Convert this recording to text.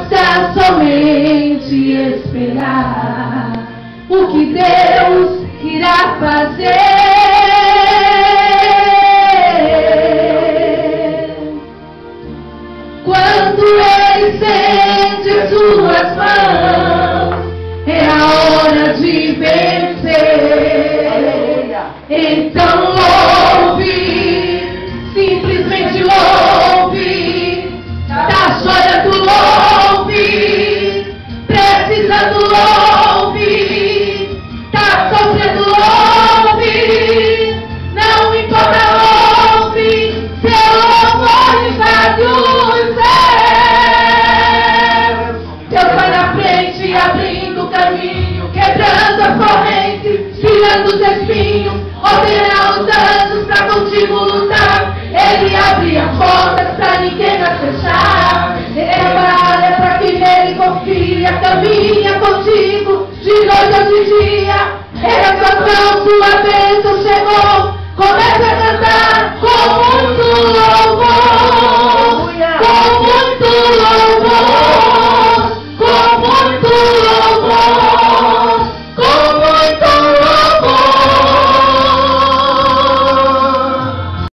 Basta somente esperar o que Deus irá fazer. Quando Ele estende suas mãos, é a hora de vencer. Então louve, simplesmente louve. Tá chorando, louve. Precisando, louve. Tá sofrendo, louve. Não importa, louve. Seu louvor invade os céus. Deus vai na frente, abrindo o caminho, quebrando as correntes, tirando os espinhos, ordena os anjos pra contigo lutar. Ele abre as portas pra ninguém mais fechar. Ele trabalha pra quem nele confia, caminha contigo de noite ou de dia. Ele é sua mão, sua bênção chegou. Comece a cantar como